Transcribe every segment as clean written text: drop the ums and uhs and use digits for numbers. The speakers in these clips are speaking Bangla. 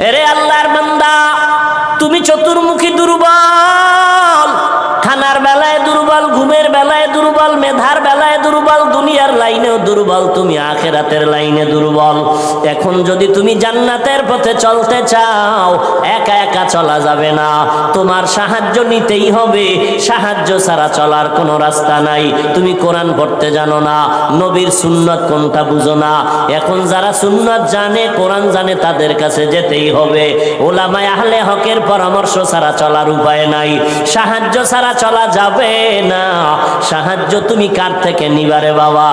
এরে আল্লাহর বান্দা, তুমি চতুর্মুখী দুর্বল, খানার বেলায় দুর্বল, ঘুমের বেলায় দুর্বল, মেধার বেলায় দুর্বল, দুনিয়ার লাইনেও দুর্বল, তুমি আখিরাতের লাইনে দুর্বল। এখন যদি তুমি জান্নাতের পথে চলতে চাও, একা একা চলা যাবে না, তোমার সাহায্য নিতেই হবে। সাহায্য ছাড়া চলার কোনো রাস্তা নাই। তুমি কোরআন পড়তে জানো না, নবীর সুন্নাত কোনটা বুঝো না। এখন যারা সুন্নাত জানে, কোরআন জানে, তাদের কাছে যেতেই হবে। ওলামায়ে আহলে হকের পরামর্শ ছাড়া চলার উপায় নাই। সাহায্য ছাড়া চলা যাবে না। সাহায্য তুমি কার থেকে নিবারে বাবা?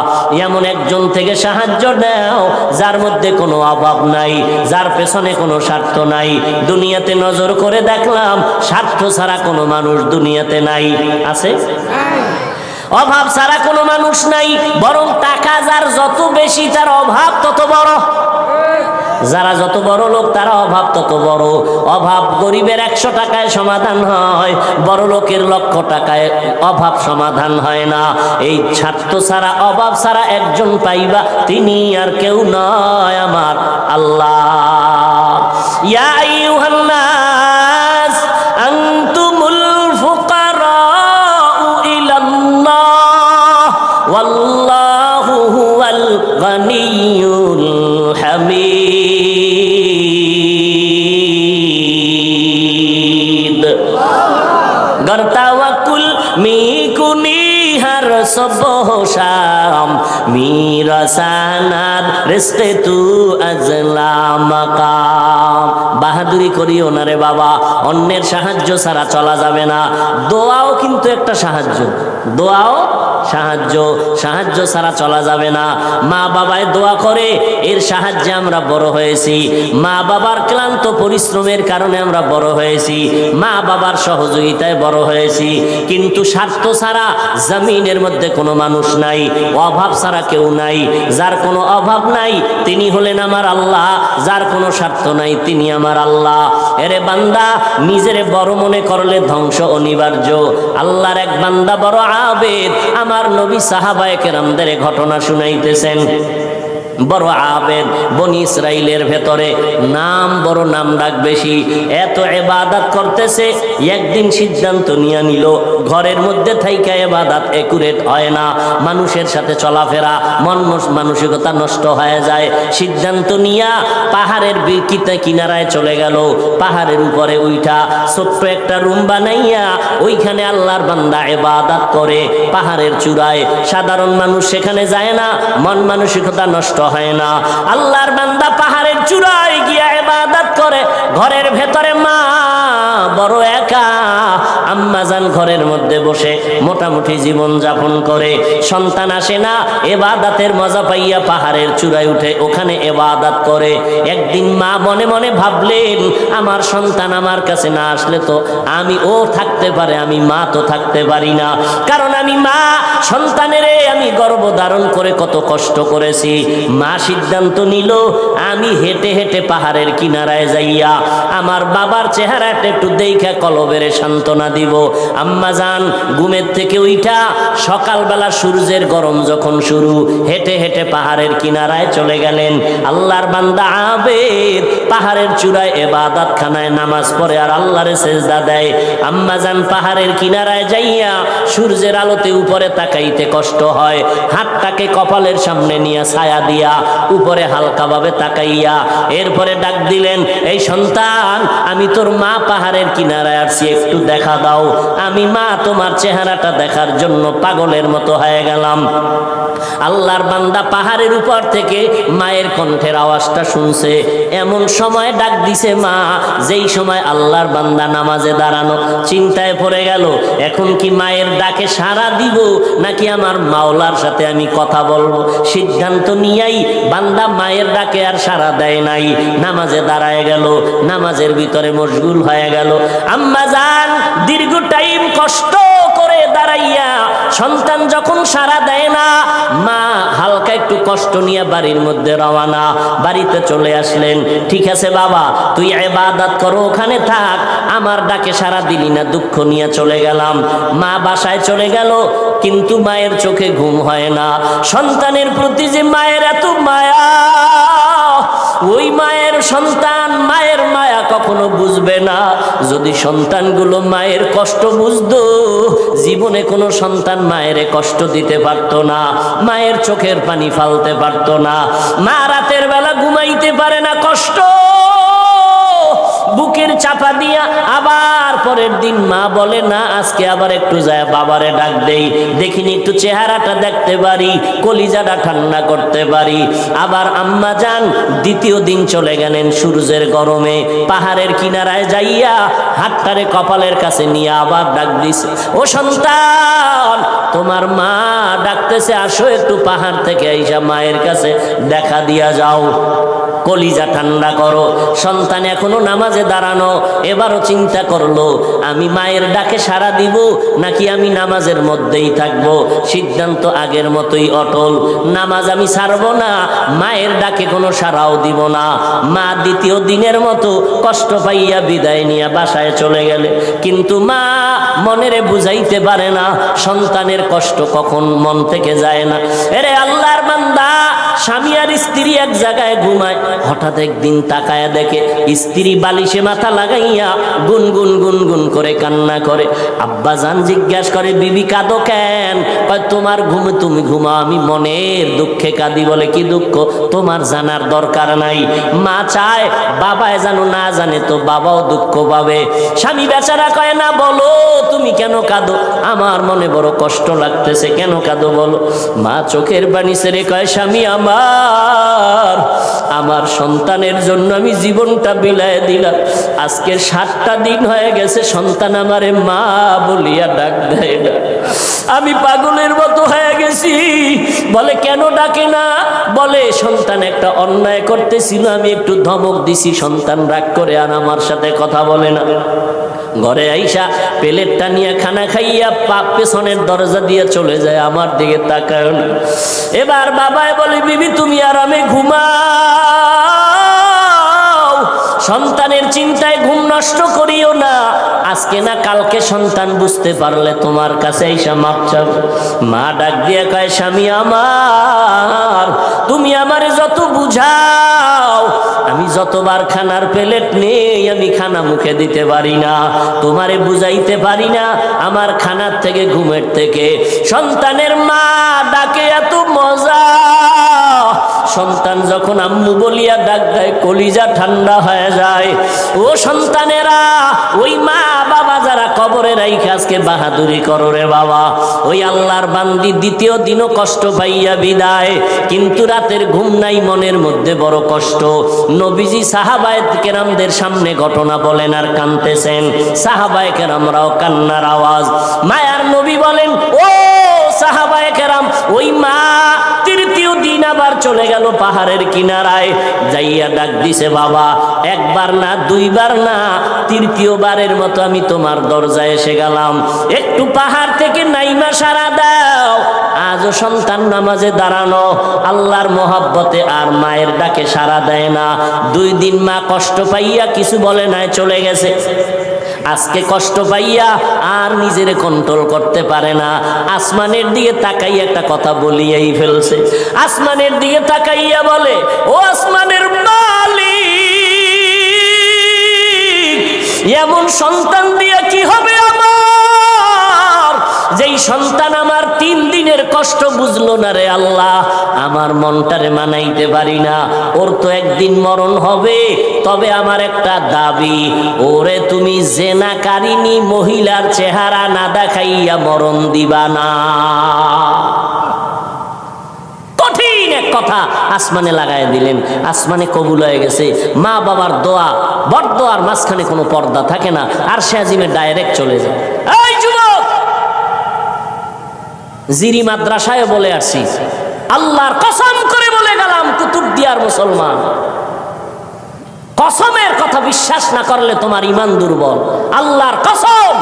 এমন একজন থেকে সাহায্য নাও যার মধ্যে কোনো অভাব নাই, যার পেছনে কোনো স্বার্থ নাই। দুনিয়াতে নজর করে দেখলাম স্বার্থ ছাড়া কোনো মানুষ দুনিয়াতে নাই। আছে? অভাব ছাড়া কোনো মানুষ নাই, বরং টাকা যার যত বেশি তার অভাব তত বড়। যারা যত বড় লোক তারা অভাব তত বড়। অভাব গরিবের 100 টাকায় সমাধান হয়, বড় লোকের 1,00,000 টাকায় অভাব সমাধান হয় না। এই স্বার্থ ছাড়া, অভাব ছাড়া একজন পাইবা, তিনি আর কেউ নয়, আমার আল্লাহ। ইয়া আইয়ুহান নাস আনতুমুল ফুকারাউ ইলাল্লাহ ওয়াল্লাহু হুয়াল গানিয়্যুল হামিদ। गर तवक्कुल मीकुनी हर सुबह शाम, मेरा सानाद रिश्ते तू अजला मकाम। বাহাদুরি করিও না রে বাবা, অন্যের সাহায্য ছাড়া চলা যাবে না। দোয়াও কিন্তু একটা সাহায্য, দোয়াও সাহায্য। সাহায্য ছাড়া চলা যাবে না। মা বাবায় দোয়া করে, এর সাহায্যে আমরা বড় হয়েছি। মা বাবার ক্লান্ত পরিশ্রমের কারণে আমরা বড় হয়েছি, মা বাবার সহযোগিতায় বড় হয়েছি। কিন্তু স্বার্থ ছাড়া জমিনের মধ্যে কোনো মানুষ নাই, অভাব ছাড়া কেউ নাই। যার কোনো অভাব নাই তিনি হলেন আমার আল্লাহ, যার কোনো স্বার্থ নাই তিনি আমার আল্লাহ। এরে বান্দা, নিজেরে বড় মনে করলে ধ্বংস অনিবার্য। আল্লাহর এক বান্দা বড় আবেদ, আমার নবী সাহাবায়ে কেরামদের ঘটনা শুনাইতেছেন। বড় আবেদ, বনি ইসরাইলের ভেতরে নাম বড়, নাম ডাক বেশি, এত ইবাদত করতেছে। একদিন সিদ্ধান্ত নিয়ে নিল, ঘরের মধ্যে থাইকা ইবাদত একুরেট হয় না, মানুষের সাথে চলাফেরা, মানসিকতা নষ্ট হয়ে যায়। সিদ্ধান্ত নিয়া পাহাড়ের কিনারায় চলে গেল। পাহাড়ের উপরে উঠা ছোট্ট একটা রুম বানাইয়া ওইখানে আল্লাহর বান্দা ইবাদত করে। পাহাড়ের চূড়ায় সাধারণ মানুষ সেখানে যায় না, মন মানসিকতা নষ্ট হয় না। আল্লাহর বান্দা পাহাড়ের চূড়ায় গিয়া ইবাদত করে। ঘরের ভেতরে মা বড় একা, আম্মাজান ঘরের মধ্যে বসে মোটামুটি জীবন যাপন করে। সন্তান আসে না, ইবাদতের মজা পাইয়া পাহাড়ের চূড়ায় উঠে ওখানে ইবাদত করে। একদিন মা মনে মনে ভাবলেন, আমার সন্তান আমার কাছে না আসলে তো আমি ও থাকতে পারে, আমি মা তো থাকতে পারি না। কারণ আমি মা, সন্তানেরে আমি গর্ভধারণ করে কত কষ্ট করেছি। মা সিদ্ধান্ত নিল, আমি হেঁটে হেঁটে পাহাড়ের কিনারায় যাইয়া আমার বাবার চেহারাটা একটু দেখা কলবেরে সান্ত্বনা দিব। আম্মাজান ঘুমের থেকে উঠা সকালবেলা সূর্যের গরম যখন শুরু, হেঁটে হেঁটে পাহাড়ের কিনারায় চলে গেলেন। আল্লাহর বান্দা আবেদ পাহাড়ের চূড়ায় ইবাদত খানায় নামাজ পড়ে আর আল্লাহরে সেজদা দেয়। আম্মাজান পাহাড়ের কিনারায় যাইয়া সূর্যের আলোতে উপরে তাকাইতে কষ্ট হয়, হাতটাকে কপালের সামনে নিয়ে ছায়া দিয়া উপরে হালকাভাবে তাকাইয়া এরপরে ডাক দিলেন, এই সন্তান, আমি তোর মা পাহাড়ের কিনারায় আসছি, একটু দেখা দাও। আমি মা তোমার চেহারাটা দেখার জন্য পাগলের মতো হয়ে গেলাম। আল্লাহর বান্দা পাহাড়ের উপর থেকে মায়ের কণ্ঠের আওয়াজটা শুনছে। এমন সময় ডাক দিছে মা, যেই সময় আল্লাহর বান্দা নামাজে দাঁড়ানো। চিন্তায় পড়ে গেল, এখন কি মায়ের ডাকে সাড়া দিব নাকি আমার মাওলার সাথে আমি কথা বলবো? সিদ্ধান্ত নিয়াই বান্দা মায়ের ডাকে আর সাড়া দেয় নাই, নামাজে দাঁড়ায় গেল, নামাজের ভিতরে মশগুল হয়ে গেল। আম্মা জান দীর্ঘ টাইম কষ্ট করে দাঁড়াইয়া সন্তান যখন সাড়া দেয় না, মা হালকা একটু কষ্ট নিয়ে বাড়ির মধ্যে রওনা। বাড়িতে চলে আসলেন, ঠিক আছে বাবা, তুই ইবাদত করো, ওখানে থাক, আমার ডাকে সাড়া দিলি না, দুঃখ নিয়ে চলে গেলাম। মা বাসায় চলে গেল, কিন্তু মায়ের চোখে ঘুম হয় না। সন্তানের প্রতি যে মায়ের এত মায়া, ওই মায়ের সন্তান মায়ের মায়া কখনো বুঝবে না। যদি সন্তানগুলো মায়ের কষ্ট বুঝতো, জীবনে কোনো সন্তান মায়ের কষ্ট দিতে পারতো না, মায়ের চোখের পানি ফালতে পারতো না। মা রাতের বেলা ঘুমাইতে পারে না, কষ্ট বুকের চাপা দিয়া, আবার পরের দিন মা বলে না আজকে আবার একটু যায় বাবারে ডাক দেই, দেখিনি একটু চেহারাটা দেখতে পারি, কলিজাটা ঠান্ডা করতে পারি। আবার আম্মা যান দ্বিতীয় দিন চলে গেলেন সূর্যের গরমে, পাহাড়ের কিনারায় যাইয়া হাতটারে কপালের কাছে নিয়ে আবার ডাক দিছে, ও সন্তান তোমার মা ডাকতেছে, আসো একটু পাহাড় থেকে আইসা মায়ের কাছে দেখা দিয়া যাও, কলিজা ঠান্ডা করো। সন্তান এখনো নামাজে দাঁড়ানো, এবারও চিন্তা করলো আমি মায়ের ডাকে সাড়া দিব নাকি আমি নামাজের মধ্যেই থাকবো। সিদ্ধান্ত আগের মতোই অটল, নামাজ আমি ছাড়বো না, মায়ের ডাকে কোনো সাড়াও দিব না। মা দ্বিতীয় দিনের মতো কষ্ট পাইয়া বিদায় নিয়ে বাসায় চলে গেলে, কিন্তু মা মনেরে বুঝাইতে পারে না সন্তানের কষ্ট কখন মন থেকে যায় না। এরে আল্লাহর বান্দা, স্বামী আর স্ত্রী এক জায়গায় ঘুমায়, হঠাৎ একদিন তাকায়া দেখে স্ত্রী বালিশে মাথা লাগাইয়া গুনগুন গুনগুন করে কান্না করে। আব্বা জান জিজ্ঞাসা করে, বিবি কাঁদো কেন? তোমার ঘুমে তুমি ঘুমাও, আমি মনের দুঃখে কাঁদি। বলে কি দুঃখ? তোমার জানার দরকার নাই। মা চায় বাবায় যেন না জানে, তো বাবাও দুঃখ পাবে। স্বামী বেচারা কয় না, বলো তুমি কেন কাঁদো? আমার মনে বড় কষ্ট লাগতেছে, কেন কাঁদো বলো। মা চোখের পানি ছেড়ে কয়, স্বামী আমার সন্তানের জন্য আমি জীবনটা বিলায় দিলাম। আজকে 7টা দিন হয়ে গেছে সন্তান আমারে মা বলিয়া ডাক দেয় না, আমি পাগলের মতো হয়ে গেছি। বলে কেন ডাকে না? বলে সন্তান একটা অন্যায় করতেছিল, আমি একটু ধমক দিছি, সন্তান রাগ করে আর আমার সাথে কথা বলে না। ঘরে আইসা প্লেটটা নিয়ে খানা খাইয়া পেছনের দরজা দিয়ে চলে যায়, আমার দিকে তাকায় না। এবার বাবায় বলে, বিবি তুমি আরামে ঘুমাও, সন্তানের চিন্তায় ঘুম নষ্ট করিও না। আজকে না কালকে সন্তান বুঝতে পারলে তোমার কাছে আইসা মাপ চাও। মা ডাক দিয়ে কয়, স্বামী আমার, তুমি আমারে যত বুঝাও, আমি যতবার খানার প্লেট নেই আমি খানা মুখে দিতে পারি না, তোমারে বুঝাইতে পারি না আমার খানার থেকে ঘুমের থেকে। সন্তানের মা ডাকে এত মজা, সন্তান যখন আম্মু বলিয়া ডাক দেয় কলিজা ঠান্ডা হয়ে যায়। ও সন্তানেরা, ওই মা বাবা যারা কবরে রাইখা আজকে বাহাদুরি করো রে বাবা, ওই আল্লাহর বান্দি দ্বিতীয় দিনও কষ্ট পাইয়া বিদায়, কিন্তু রাতের ঘুম নাই, মনের মধ্যে বড় কষ্ট। নবীজি সাহাবায়ে কেরামদের সামনে ঘটনা বলেন আর কাঁদতেছেন, সাহাবায়ে কেরামরাও কান্নার আওয়াজ। মায়ার নবী বলেন, ও সাহাবায়ে কেরাম, ওই মা তৃতীয় দিন আবার চলে গেল পাহাড়ের কিনারায়, যাইয়া ডাক দিছে, বাবা একবার না দুইবার না, তৃতীয়বারের মতো আমি তোমার দরজায় এসে গেলাম, একটু পাহাড় থেকে নাইমা সারা দাও। আজও সন্তান নামাজে দাঁড়ানো, আল্লাহর মহাব্বতে আর মায়ের ডাকে সারা দেয় না। 2 দিন মা কষ্ট পাইয়া কিছু বলে নাই, চলে গেছে। আজকে কষ্ট পাইয়া আর নিজেরে কন্ট্রোল করতে পারে না, আসমানের দিকে তাকাইয়া একটা কথা বলিয়াই ফেলছে। আসমানের দিকে তাকাইয়া বলে, ও আসমানের মালিক, এমন সন্তান দিয়া কি হবে আমার, যেই সন্তান আমার 3 দিনের কষ্ট বুঝলো না রে আল্লাহ, আমার মনটারে মানাইতে পারি না, ওর তো একদিন মরণ হবে। তবে আমার একটা দাবি, ওরে তুমি জেনাকারিনী মহিলার চেহারা না দেখাইয়া মরণ দিবা না। কঠিন এক কথা আসমানে লাগাই দিলেন, আসমানে কবুল হয়ে গেছে। মা বাবার দোয়া, বড়দোয়ার মাঝখানে কোনো পর্দা থাকে না, আর সে আজিমে ডাইরেক্ট চলে যায়। এই যুবক, জিরি মাদ্রাসায় বলে আসছি, আল্লাহর কসম করে বলে গেলাম, কুতুবদিয়ার মুসলমান, কসমের কথা বিশ্বাস না করলে তোমার ঈমান দুর্বল। আল্লাহর কসম,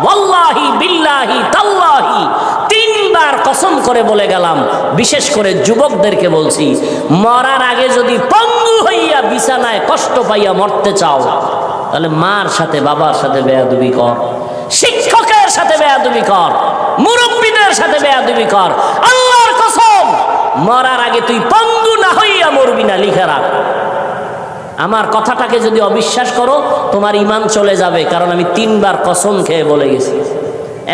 ওয়াল্লাহি বিল্লাহি তাল্লাহি, 3 বার কসম করে বলে গেলাম। বিশেষ করে যুবকদেরকে বলছি, মরার আগে যদি পঙ্গু হইয়া বিছানায় কষ্ট পাইয়া মরতে চাও, তাহলে মার সাথে বাবার সাথে বেয়াদবি কর, শিক্ষকের সাথে বেয়াদবি কর, মুরব্বীদের সাথে বেয়াদবি কর। আল্লাহর কসম, মরার আগে তুই পঙ্গু না হইয়া মরবি না, লিখে রাখ। আমার কথাটাকে যদি অবিশ্বাস করো তোমার ঈমান চলে যাবে, কারণ আমি 3 বার কসম খেয়ে বলে গেছি।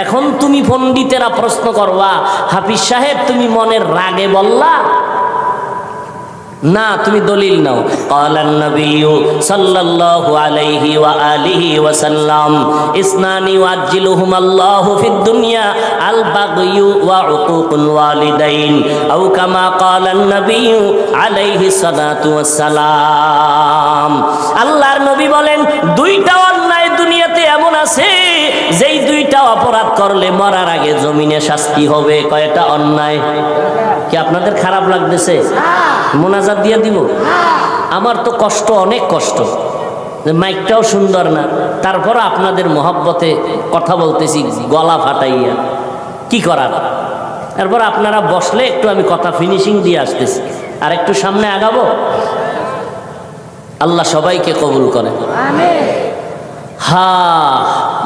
এখন তুমি পণ্ডিতেরা প্রশ্ন করবা, হাফিজ সাহেব তুমি মনের রাগে বললা না, তুমি দলিল নাও। ক্বালান নবিয়্যু সাল্লাল্লাহু আলাইহি ওয়া আলিহি ওয়া সাল্লাম ইসনানি ওয়াজ্জিলুহুম আল্লাহু ফিদ দুনিয়া আল বাগয়ু ওয়া উকুকুল ওয়ালিদাইন আও কামা ক্বালান নবিয়্যু আলাইহি সালাতু ওয়াস সালাম। আল্লাহর নবী বলেন, 2টা অন্যায় দুনিয়াতে এমন আছে যেই 2টা অপরাধ করলে মরার আগে জমিনে শাস্তি হবে। কয়টা অন্যায়? কি আপনাদের খারাপ লাগতেছে? মোনাজাত দিয়ে দিব? আমার তো কষ্ট, অনেক কষ্ট, মাইকটাও সুন্দর না, তারপর আপনাদের মহব্বতে কথা বলতেছি গলা ফাটাইয়া, কি করার। তারপর আপনারা বসলে একটু আমি কথা ফিনিশিং দিয়ে আসতেছি, আর একটু সামনে আগাবো। আল্লাহ সবাইকে কবুল করে।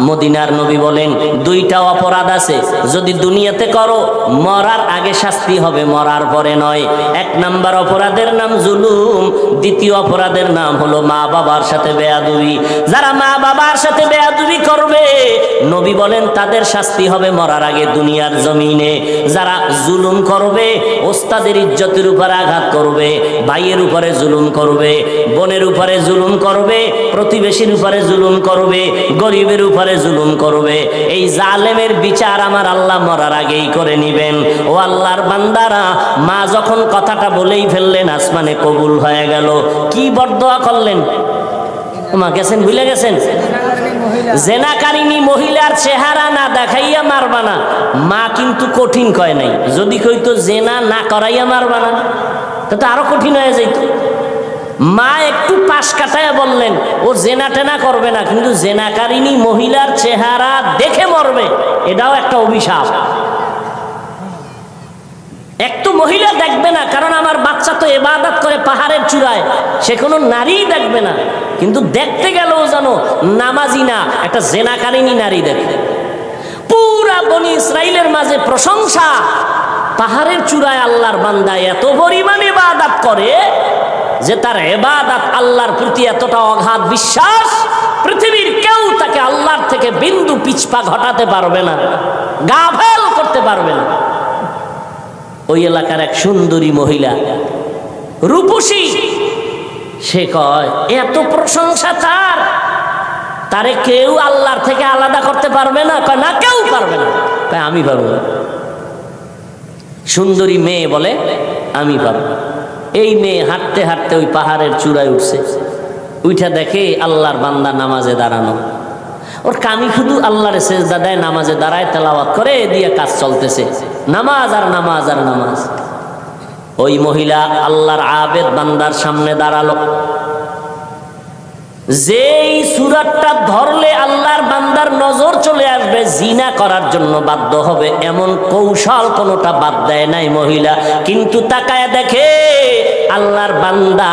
মদিনার নবী বলেন, 2টা অপরাধ আছে যদি দুনিয়াতে করো মরার আগে শাস্তি হবে, মরার পরে নয়। 1 নাম্বার অপরাধের নাম জুলুম, 2য় অপরাধের নাম হলো মা বাবার সাথে বেয়াদবি। যারা মা বাবার সাথে বেয়াদবি করবে নবী বলেন তাদের শাস্তি হবে মরার আগে দুনিয়ার জমিনে। যারা জুলুম করবে, ওস্তাদের ইজ্জতের উপর আঘাত করবে, ভাইয়ের উপরে জুলুম করবে, বোনের উপরে জুলুম করবে, প্রতিবেশীর উপরে জুলুম করবে, গরিবের উপরে জুলুম করবে, এই জালেমের বিচার আমার আল্লাহ মরার আগেই করে নিবেন। ও আল্লাহর বান্দারা, মা যখন কথাটা বলেই ফেললেন আসমানে কবুল হয়ে গেল। কি বরদোয়া করলেন? মা গেছেন, ভুলে গেছেন? জেনাকারিনী মহিলার চেহারা না দেখাইয়া মারবা না। মা কিন্তু কঠিন কয় নাই, যদি কইতো জেনা না করাইয়া মারবা না তো আরো কঠিন হয়ে যাইত। মা একটু পাশ কাটায় বললেন ও জেনা টেনা করবে না, কিন্তু জেনাকারিনী মহিলার চেহারা দেখে মরবে, এটাও একটা অভিশাপ। একটু মহিলা দেখবে না, কারণ আমার বাচ্চা তো ইবাদত করে পাহাড়ের চূড়ায়, সে কোনো নারী দেখবে না, কিন্তু দেখতে গেলেও জানো নামাজি না, একটা জেনাকারিনী নারী দেখে। পুরা বনি ইসরাইলের মাঝে প্রশংসা, পাহাড়ের চূড়ায় আল্লাহর বান্দা এত পরিমাণে ইবাদত করে যে তার ইবাদত আল্লাহর প্রতি এতটা অগাধ বিশ্বাস, পৃথিবীর কেউ তাকে আল্লাহর থেকে বিন্দু পিছপা ঘটাতে পারবে না, গাফেল করতে পারবে না। ওই এলাকার এক সুন্দরী মহিলা, রূপসী, সে কয় এত প্রশংসা তারে কেউ আল্লাহর থেকে আলাদা করতে পারবে না। কয় না, কেউ পারবে না। কয় আমি পারবো না। সুন্দরী মেয়ে বলে আমি পারবো। এই মেয়ে হাঁটতে হাঁটতে ওই পাহাড়ের চূড়ায় উঠছে, উঠা দেখে আল্লাহর বান্দা নামাজে দাঁড়ানো। ওর কামি শুধু আল্লাহর সেজদা দেয়, নামাজে দাঁড়ায়, তেলাওয়াত করে, দিয়ে কাজ চলতেছে, নামাজ আর নামাজ আর নামাজ। ওই মহিলা আল্লাহর আবেদ বান্দার সামনে দাঁড়ালো। যেই সূরাটা ধরলে আল্লাহর বান্দার নজর চলে আসবে, জিনা করার জন্য বাধ্য হবে, এমন কৌশল কোনোটা বাদ দেয় নাই মহিলা। কিন্তু তাকায় দেখে আল্লাহর বান্দা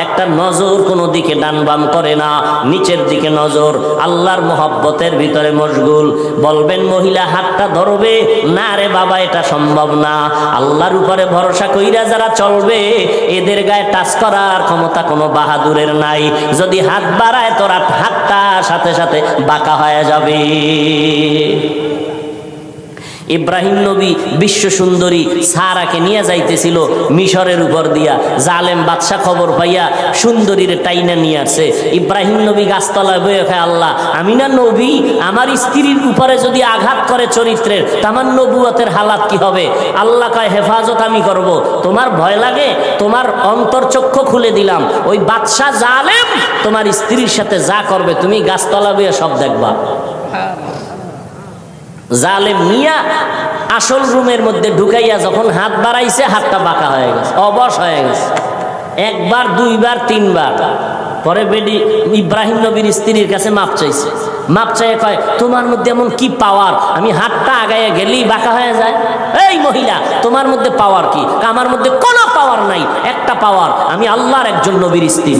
একটা নজর কোনো দিকে ডান বাম করে না, নিচের দিকে নজর, আল্লাহর মোহব্বতের ভিতরে মশগুল। বলবেন মহিলা হাতটা ধরবে না? রে বাবা, এটা সম্ভব না। আল্লাহর উপরে ভরসা কইরা যারা চলবে এদের গায়ে টাচ করার ক্ষমতা কোনো বাহাদুরের নাই। যদি হাত বাড়ায় তোরা হাতটা সাথে সাথে বাঁকা হয়ে যাবে। ইব্রাহিম নবী বিশ্ব সুন্দরী সারাকে নিয়ে যাইতেছিল মিশরের উপর দিয়া। জালেম বাদশা খবর পাইয়া সুন্দরীর টাইনা নিয়ে আসছে। ইব্রাহিম নবী গাছতলায় বয়ে খায়, আল্লাহ আমি না নবী, আমার স্ত্রীর উপরে যদি আঘাত করে চরিত্রের, তামার নবুয়তের হালাত কি হবে? আল্লাহ কয় হেফাজত আমি করব। তোমার ভয় লাগে? তোমার অন্তর্চক্ষু খুলে দিলাম, ওই বাদশা জালেম তোমার স্ত্রীর সাথে যা করবে তুমি গাছতলা বয়ে সব দেখবা। জালেম মিয়া আসল রুমের মধ্যে ঢুকাইয়া যখন হাত বাড়াইছে, হাতটা বাঁকা হয়ে গেছে, অবশ হয়ে গেছে। 1 বার 2 বার 3 বার পরে বেডি ইব্রাহিম নবীর স্ত্রীর কাছে মাপ চাইছে। মাপ চাইয়ে কয়, তোমার মধ্যে এমন কি পাওয়ার, আমি হাতটা আগাইয়া গেলেই বাঁকা হয়ে যায়? এই মহিলা, তোমার মধ্যে পাওয়ার কি? আমার মধ্যে কোনো পাওয়ার নাই, একটা পাওয়ার, আমি আল্লাহর একজন নবীর স্ত্রী।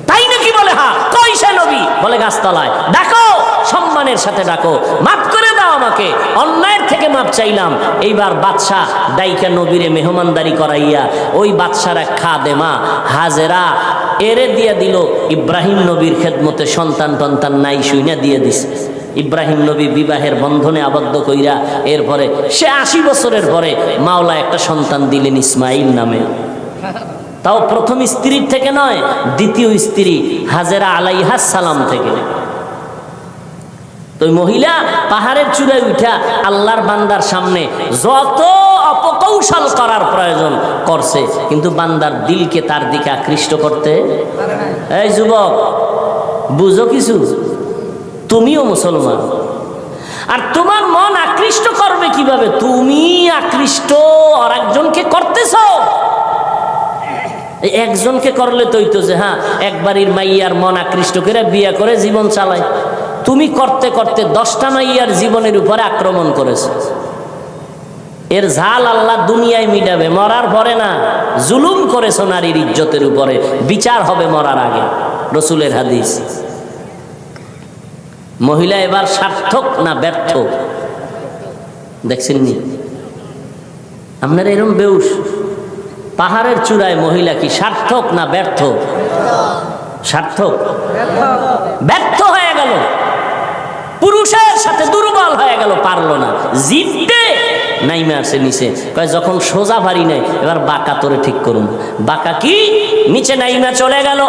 তাই নাকি? বলে হ্যাঁ। কই সে নবী? বলে গাছতলায়। ডাকো, সম্মানের সাথে ডাকো, মাফ করে দাও আমাকে, অন্যায়ের থেকে মাপ চাইলাম। এইবার বাদশা দাইকা নবীরে মেহমানদারি করাইয়া ওই বাদশার এক খাদেমা হাজেরা এরে দিয়া দিল ইব্রাহিম নবীর খেদমতে, সন্তান টন্তান নাই শুইনা দিয়ে দিছে। ইব্রাহিম নবী বিবাহের বন্ধনে আবদ্ধ কইরা এরপরে সে 80 বছরের পরে মাওলা একটা সন্তান দিলেন ইসমাইল নামে। তাও প্রথম স্ত্রীর থেকে নয়, দ্বিতীয় স্ত্রী হাজেরা আলাইহাস সালাম থেকে। তো মহিলা পাহাড়ের চূড়ায় উঠা আল্লাহর বান্দার সামনে যত অপকৌশল করার প্রয়োজন করছে, কিন্তু বান্দার দিলকে তার দিকে আকৃষ্ট করতে। এই যুবক, বুঝো কিছু, তুমিও মুসলমান, আর তোমার মন আকৃষ্ট করবে কিভাবে? তুমি আকৃষ্ট আর একজনকে করতেছ। একজনকে করলে তো হইতো যে হ্যাঁ একবারের মাইয়ার মন আকৃষ্ট করে বিয়ে করে জীবন চালায়। তুমি করতে করতে 10টা মাইয়ার জীবনের উপরে আক্রমণ করেছে। এর ঝাল আল্লাহ দুনিয়ায় মিটাবে, মরার পরে না। জুলুম করেছ নারীর ইজ্জতের উপরে, বিচার হবে মরার আগে, রসুলের হাদিস। মহিলা এবার সার্থক না ব্যর্থ দেখছেন নি আপনারা? এরকম বেউস পাহাড়ের চূড়ায় মহিলা কি সার্থক না ব্যর্থ? সার্থক। ব্যর্থ হয়ে গেল, পুরুষের সাথে দুর্বল হয়ে গেল, পারলো না, জিততে নাইমে আসে নিচে। কয় যখন সোজা ভারী নাই, এবার বাঁকা তোরে ঠিক করুন। বাঁকা কি? নিচে নাইমা চলে গেল।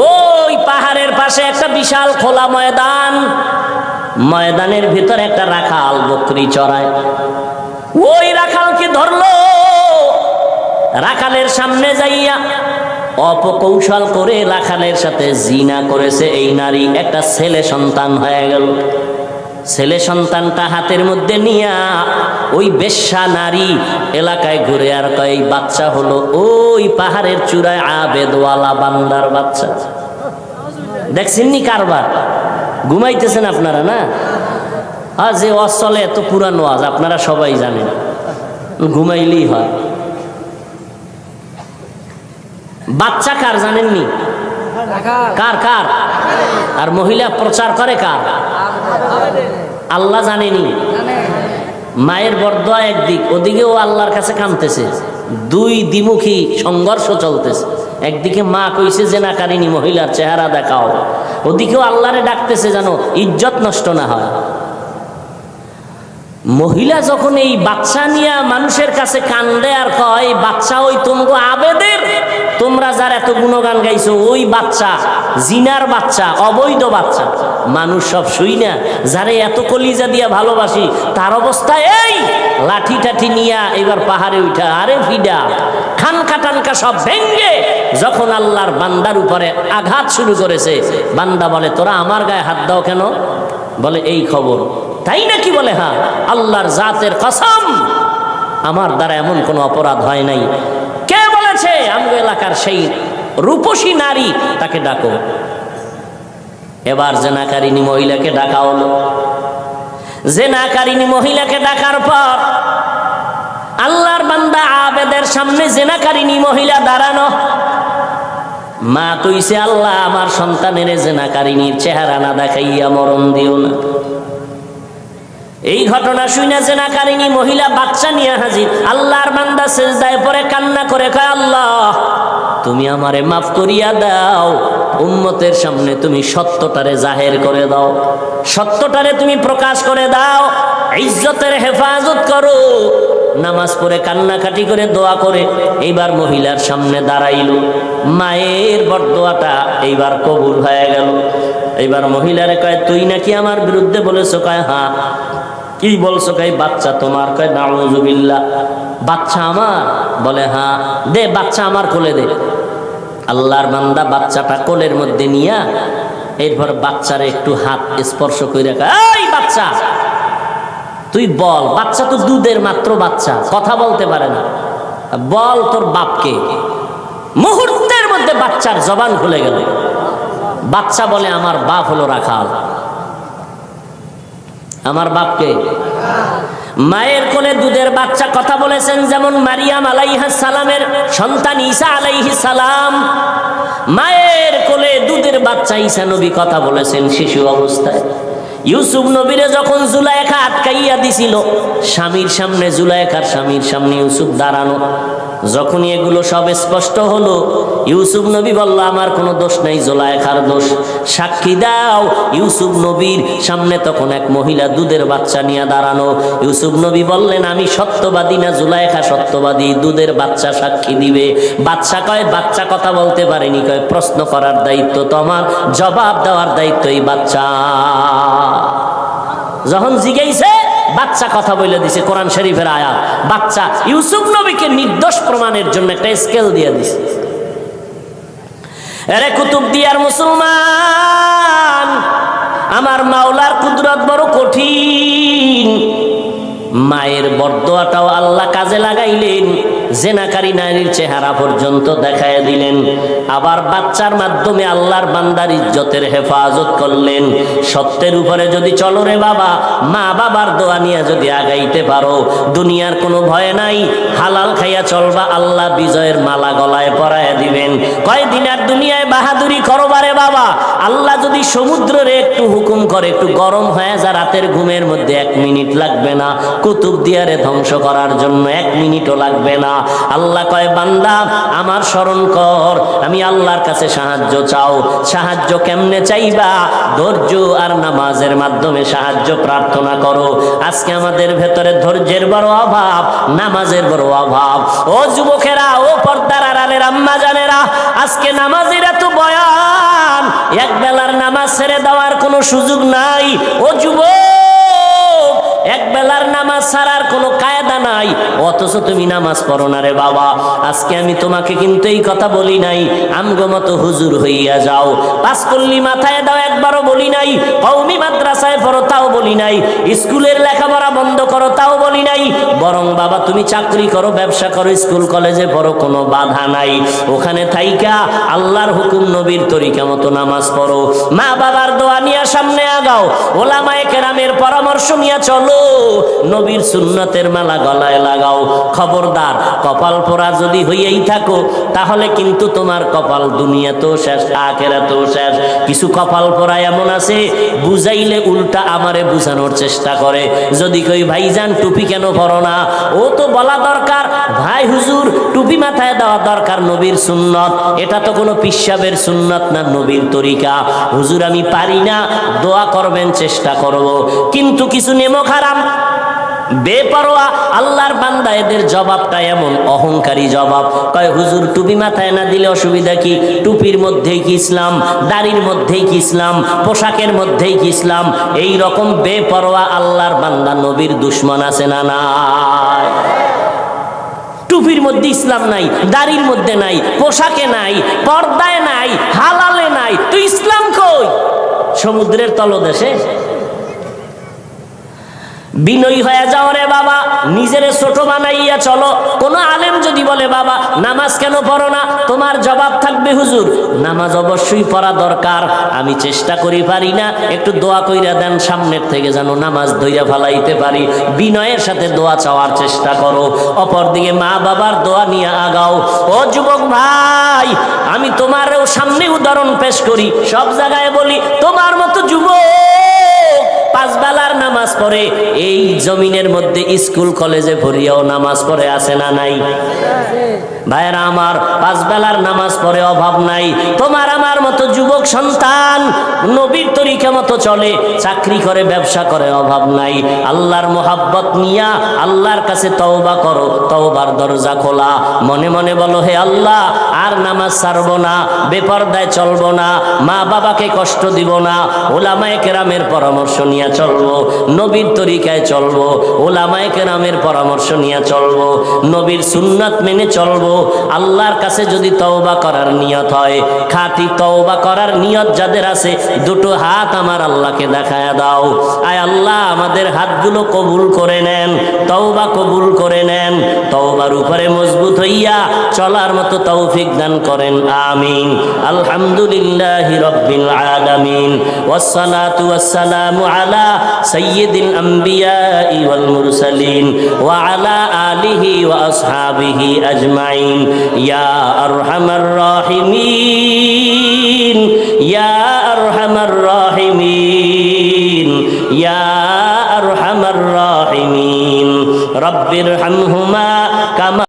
ওই পাহাড়ের পাশে একটা বিশাল খোলা ময়দান, ময়দানের ভিতরে একটা রাখাল বকরি চড়ায়। ওই রাখালকে ধরলো, রাখালের সামনে যাইয়া অপকৌশল করে রাখালের সাথে জিনা করেছে এই নারী। একটা ছেলে সন্তান হয়ে গেল। ছেলে সন্তানটা হাতের মধ্যে নিয়া ওই বেশ্যা নারী এলাকায় ঘুরে আর কয় বাচ্চা হলো ওই পাহাড়ের চূড়ায় আবেদওয়ালা বান্দার বাচ্চা। দেখছেননি কারবার? ঘুমাইতেছেন আপনারা না? আর যে ওয়াজ চলে এত পুরানো ওয়াজ আপনারা সবাই জানেন, ঘুমাইলেই হয়। বাচ্চা কার জানেননি? কার কার? আর মহিলা প্রচার করে কার? আল্লাহ জানেনি। মায়ের বরদোয়া একদিক, ওদিকেও আল্লাহর কাছে কামতেছে, দুই দ্বিমুখী সংঘর্ষ চলতেছে। একদিকে মা কইছে যে না কারিনী মহিলার চেহারা দেখাও, ওদিকেও আল্লাহরে ডাকতেছে যেন ইজ্জত নষ্ট না হয়। মহিলা যখন এই বাচ্চা নিয়ে মানুষের কাছে কান্দে আর কয় বাচ্চা ওই তোমগো আবেদের, তোমরা যার এত গুণগান গাইছো ওই বাচ্চা, জিনার বাচ্চা, অবৈধ বাচ্চা। মানুষ সব শুই না, যারে এত কলিজা দিয়া ভালোবাসি তার অবস্থা এই। লাঠি টাঠি নিয়া এবার পাহাড়ে উঠা, আরে ফিডা খানকা টানকা সব ভেঙ্গে যখন আল্লাহর বান্দার উপরে আঘাত শুরু করেছে, বান্দা বলে তোরা আমার গায়ে হাত দাও কেন? বলে এই খবর। তাই নাকি? বলে হ্যাঁ, আল্লাহর জাতের কসম আমার দ্বারা এমন কোনো অপরাধ হয় নাই। কে বলেছে? আমগো এলাকার সেই রূপসী নারী, তাকে ডাকো। এবার জেনাকারিনী মহিলাকে ডাকা হলো। জেনাকারিনী মহিলাকে ডাকার পর আল্লাহর বান্দা আবেদের সামনে জেনাকারিনী মহিলা দাঁড়ানো। মা কইছে আল্লাহ আমার সন্তানের জেনাকারিনীর চেহারা না দেখাইয়া মরণ দিও না। এই ঘটনা শুনে জেনাকারিনী মহিলা বাচ্চা নিয়ে হাজির। আল্লাহর বান্দা সিজদায় পড়ে কান্না করে কয় আল্লাহ তুমি আমারে মাফ করিয়া দাও, উম্মতের সামনে তুমি সত্যটারে জাহের করে দাও, সত্যটারে তুমি প্রকাশ করে দাও, ইজ্জতের হেফাজত করো। নামাজ পড়ে কান্নাকাটি করে দোয়া করে এইবার মহিলার সামনে দাঁড়াইল। মায়ের বরদোয়াটা এইবার কবুল হয়ে গেল। এইবার মহিলারে কয় তুই নাকি আমার বিরুদ্ধে বলেছো? কয় হ্যাঁ। কি বলছো? কয় বাচ্চা তোমার। কয় নাউযুবিল্লাহ, বাচ্চা আমার? বলে হ্যাঁ। দে বাচ্চা আমার কোলে দে। আল্লাহর বান্দা বাচ্চাটা কোলের মধ্যে নিয়া এরপর বাচ্চারে একটু হাত স্পর্শ করে কয় এই বাচ্চা তুই বল। বাচ্চা তো দুধের মাত্র বাচ্চা, কথা বলতে পারে না, বল তোর বাপকে। মুহূর্তের মধ্যে বাচ্চার জবান খুলে গেল। বাচ্চা বলে আমার বাপ হলো রাখাল। আমার বাপকে? মায়ের কোলে দুধের বাচ্চা কথা বলেছেন যেমন মারিয়াম আলাইহিস সালামের সন্তান ঈসা আলাইহিস সালাম। মায়ের কোলে দুধের বাচ্চা ঈসা নবী কথা বলেছেন শিশু অবস্থায়। ইউসুফ নবীরে যখন জুলাইখা আটকাইয়া দিছিল, স্বামীর সামনে জুলাইখার স্বামীর সামনে ইউসুফ দাঁড়ানো, যখনই এগুলো সব স্পষ্ট হলো, ইউসুফ নবী বলল, আমার কোনো দোষ নেই, জুলাইখার দোষ। সাক্ষী দাও। ইউসুফ নবীর সামনে তখন এক মহিলা দুধের বাচ্চা নিয়ে দাঁড়ানো। ইউসুফ নবী বললেন, আমি সত্যবাদী না জুলাইখা সত্যবাদী? দুধের বাচ্চা সাক্ষী দিবে। বাচ্চা কয়, বাচ্চা কথা বলতে পারেনি। কয়, প্রশ্ন করার দায়িত্ব তো আমার, জবাব দেওয়ার দায়িত্ব এই বাচ্চা। যখন জিজ্ঞাসা, বাচ্চা কথা বলে দিছে, কোরআন শরীফের আয়াত। বাচ্চা ইউসুফ নবীকে নির্দোষ প্রমাণের জন্য একটা স্কেল দিয়ে দিছে। আরে কুতুবদিয়ার মুসলমান, আমার মাওলার কুদরত বড় কঠিন। মায়ের বরদোয়াটাও আল্লাহ কাজে লাগাইলেন, জেনাকারী নারীর চেহারা পর্যন্ত দেখায় দিলেন। আবার বাচ্চার মাধ্যমে আল্লাহর বান্দার ইজ্জতের হেফাজত করলেন। সত্যের উপরে যদি চলো রে বাবা, মা বাবার দোয়া নিয়ে যদি আগাইতে পারো, দুনিয়ার কোনো ভয় নাই। হালাল খাইয়া চলবা, আল্লাহ বিজয়ের মালা গলায় পরাইয়া দিবেন। কয়দিন আর দুনিয়ায় বাহাদুরি করবারে বাবা, আল্লাহ যদি সমুদ্রে একটু হুকুম করে, একটু গরম হয়ে যা, রাতের ঘুমের মধ্যে 1 মিনিট লাগবে না। কুতুবদিয়ারে ধ্বংস করার জন্য 1 মিনিটও লাগবে না। আল্লাহ কয়, বান্দা আমার স্মরণ কর, আমি আল্লাহর কাছে সাহায্য চাও। সাহায্য কেমনে চাইবা? ধৈর্য আর নামাজের মাধ্যমে সাহায্য প্রার্থনা করো। আজকে আমাদের ভেতরে ধৈর্যের বড় অভাব, নামাজের বড় অভাব। ও যুবকেরা, ও পর্দার আড়ালের আম্মা জানেরা, আজকে নামাজের এত বয়ান, এক বেলার নামাজ ছেড়ে দেওয়ার কোনো সুযোগ নাই। ও যুবক, এক বেলার নামাজ ছাড়ার কোনো কায়দা নাই, অথচ তুমি নামাজ পড়ো না রে বাবা। আজকে আমি তোমাকে কিন্তু এই কথা বলি নাই আমগো মতো হুজুর হইয়া যাও, পাঁচকল্লি মাথায় দাও একবারও বলি নাই, কওমি মাদ্রাসায় পড়ো তাও বলি নাই, স্কুলের লেখাপড়া বন্ধ করো তাও বলি নাই। বরং বাবা তুমি চাকরি করো, ব্যবসা করো, স্কুল কলেজে পড়ো, কোনো বাধা নাই। ওখানে থাইকা আল্লাহর হুকুম নবীর তরিকা মতো নামাজ পড়ো। মা বাবার দোয়া নিয়ে সামনে আগাও, ওলামায়ে কেরামের পরামর্শ নিয়ে চলো, নবীর সুন্নতের মালা গলায় লাগাও। খবরদার, কপাল পোড়া যদি হইয়াই থাকো, তাহলে কিন্তু তোমার কপাল দুনিয়াতেও শেষ, আখিরাতেও শেষ। কিছু কপাল পোড়া এমন আছে, বুঝাইলে উল্টা আমারে বুঝানোর চেষ্টা করে। যদি কই ভাইজান টুপি কেন পরো না, ও তো বলা দরকার, ভাই হুজুর টুপি মাথায় দেওয়া দরকার, নবীর সুন্নত। এটা তো কোনো পিসাবের সুন্নত না, নবীর তরিকা। হুজুর আমি পারি না, দোয়া করবেন, চেষ্টা করব। কিন্তু কিছু নেমক হারাম, বেপরোয়া আল্লাহর বান্দা, এদের জবাবটা এমন অহংকারী জবাব। কয় হুজুর টুপি মাথায় না দিলে অসুবিধা কি? টুপির মধ্যেই কি ইসলাম? দাড়ির মধ্যেই কি ইসলাম? পোশাকের মধ্যেই কি ইসলাম? এই রকম বেপরোয়া আল্লাহর বান্দা নবীর দুশ্মন আছে না নাই? টুপির মধ্যে ইসলাম নাই, দাড়ির মধ্যে নাই, পোশাকে নাই, পর্দায় নাই, হালালে নাই, তো ইসলাম কই? সমুদ্রের তলদেশে। বিনয়ী হয়ে যাও রে বাবা, নিজেরে ছোট বানাইয়া চলো। কোন আলেম যদি বলে বাবা নামাজ কেন পড়ো না, তোমার জবাব থাকবে হুজুর নামাজ অবশ্যই পড়া দরকার, আমি চেষ্টা করি পারি না, একটু দোয়া কইরা দেন সামনের থেকে যেন নামাজ ধইরা ফেলাইতে পারি। বিনয়ের সাথে দোয়া চাওয়ার চেষ্টা করো। অপরদিকে মা বাবার দোয়া নিয়ে আগাও। ও যুবক ভাই, আমি তোমারও সামনে উদাহরণ পেশ করি, সব জায়গায় বলি, তোমার মতো যুবক 5 বেলার নামাজ পড়ে, এই জমিনের মধ্যে স্কুল কলেজে পড়িয়াও নামাজ পড়ে আছে না নাই? ভাইরা আমার, 5 বেলার নামাজ পড়ে অভাব নাই। তোমার আমার মতো যুবক সন্তান নবীর তরিকা মতো চলে, চাকরি করে, ব্যবসা করে, অভাব নাই। আল্লাহর মোহাব্বত নিয়া আল্লাহর কাছে তওবা করো, তওবার দরজা খোলা। মনে মনে বলো, হে আল্লাহ আর নামাজ ছাড়বো না, বেপরদায় চলবো না, মা বাবাকে কষ্ট দিব না, ওলামায়ে কেরামের পরামর্শ নিয়ে চলবো, নবীর তরিকায় চলবো, ওলামায়ে কেরামের পরামর্শ নিয়ে চলবো, নবীর সুন্নাত মেনে চলবো। আল্লাহর কাছে যদি তওবা করার নিয়ত হয়, খাঁটি তওবা করার নিয়ত যাদের আছে, দুটো হাত আমার আল্লাহকে দেখায়া দাও। আয় আল্লাহ আমাদের হাতগুলো কবুল করে নেন, তওবা কবুল করে নেন, তওবার উপরে মজবুত হইয়া চলার মতো তৌফিক দান করেন, আমিন। আলহামদুলিল্লাহি রাব্বিল আলামিন, ওয়াসসালাতু ওয়াসসালামু আলা সাইয়্যিদিল আমবিয়াই ওয়াল মুরসালিন ওয়া আলা আলিহি ওয়া আসহাবিহি আজমাইন। ইয়া আরহামার রাহিমিন, ইয়া আরহামার রাহিমিন, ইয়া আরহামার রাহিমিন, রব্বিরহামহুমা কামা